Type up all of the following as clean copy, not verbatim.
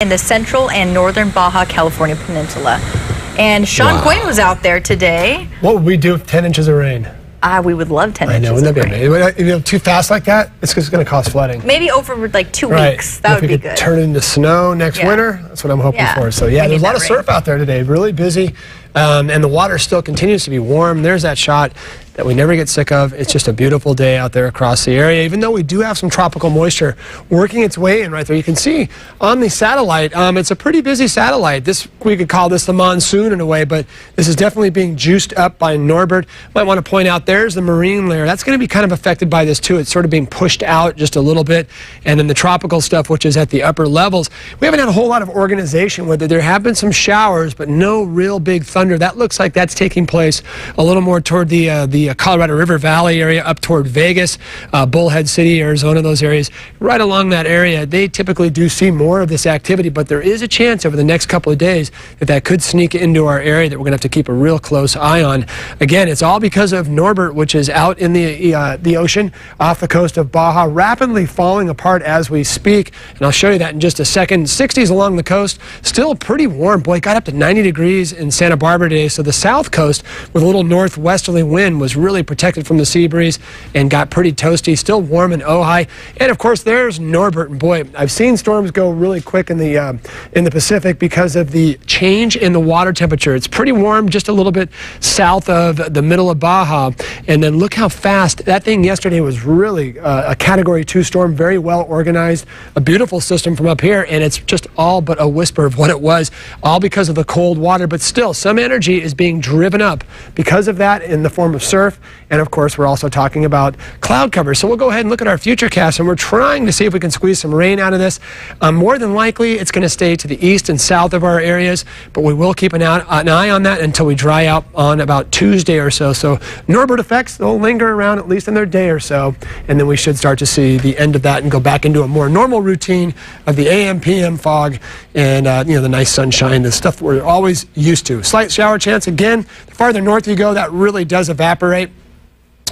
in the central and northern Baja California Peninsula. And Sean Quinn was out there today. What would we do with 10 inches of rain? We would love 10 inches. I know, wouldn't that be amazing? If too fast like that, it's going to cause flooding. Maybe over like 2 weeks. That would be good. Turn it into snow next winter. That's what I'm hoping for. So yeah, there's a lot of surf out there today. Really busy. And the water still continues to be warm. There's that shot that we never get sick of. It's just a beautiful day out there across the area, even though we do have some tropical moisture working its way in right there. You can see on the satellite, it's a pretty busy satellite. We could call this the monsoon in a way, but this is definitely being juiced up by Norbert. Might want to point out there's the marine layer. That's going to be kind of affected by this too. It's sort of being pushed out just a little bit. And then the tropical stuff, which is at the upper levels, we haven't had a whole lot of organization with it. There have been some showers, but no real big thunder. That looks like that's taking place a little more toward the Colorado River Valley area, up toward Vegas, Bullhead City, Arizona, those areas. Right along that area, they typically do see more of this activity, but there is a chance over the next couple of days that could sneak into our area that we're going to have to keep a real close eye on. Again, it's all because of Norbert, which is out in the ocean off the coast of Baja, rapidly falling apart as we speak, and I'll show you that in just a second. 60s along the coast, still pretty warm. Boy, it got up to 90 degrees in Santa Barbara today, so the south coast with a little northwesterly wind was really protected from the sea breeze and got pretty toasty. Still warm in Ojai, and of course there's Norbert. And boy, I've seen storms go really quick in the Pacific because of the change in the water temperature. It's pretty warm just a little bit south of the middle of Baja, and then look how fast that thing yesterday was. Really a Category 2 storm, very well organized, a beautiful system from up here, and it's just all but a whisper of what it was, all because of the cold water. But still, some energy is being driven up because of that in the form of surf. And of course, we're also talking about cloud cover. So we'll go ahead and look at our futurecast, and we're trying to see if we can squeeze some rain out of this. More than likely, it's going to stay to the east and south of our areas, but we will keep an eye on that until we dry out on about Tuesday or so. So Norbert effects, they'll linger around at least another day or so, and then we should start to see the end of that and go back into a more normal routine of the AM, PM fog and the nice sunshine, the stuff we're always used to. Slight shower chance again. The farther north you go, that really does evaporate.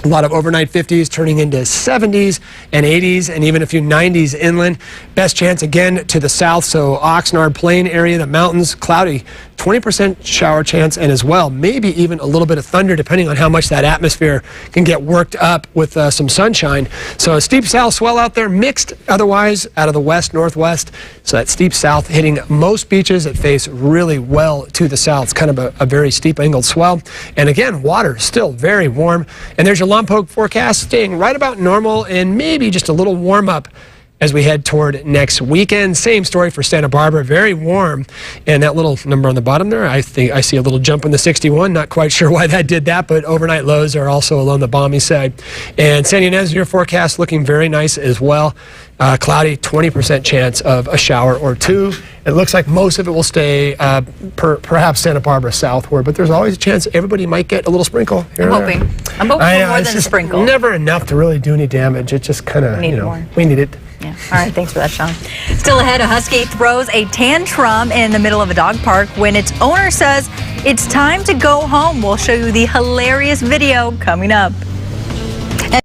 A lot of overnight 50s turning into 70s and 80s and even a few 90s inland. Best chance again to the south, so Oxnard Plain area, the mountains, cloudy, 20% shower chance, and as well maybe even a little bit of thunder depending on how much that atmosphere can get worked up with some sunshine. So a steep south swell out there, mixed otherwise out of the west, northwest. So that steep south hitting most beaches that face really well to the south. It's kind of a very steep angled swell. And again, water still very warm. And there's your Lompoc forecast staying right about normal and maybe just a little warm up as we head toward next weekend. Same story for Santa Barbara, very warm. And that little number on the bottom there, I think I see a little jump in the 61. Not quite sure why that did that, but overnight lows are also along the balmy side. And San Ynez, your forecast looking very nice as well. Cloudy, 20% chance of a shower or two. It looks like most of it will stay perhaps Santa Barbara southward, but there's always a chance everybody might get a little sprinkle here. I'm hoping for more than a sprinkle. Never enough to really do any damage. It just kind of, we need it. Yeah. All right, thanks for that, Sean. Still ahead, a husky throws a tantrum in the middle of a dog park when its owner says it's time to go home. We'll show you the hilarious video coming up.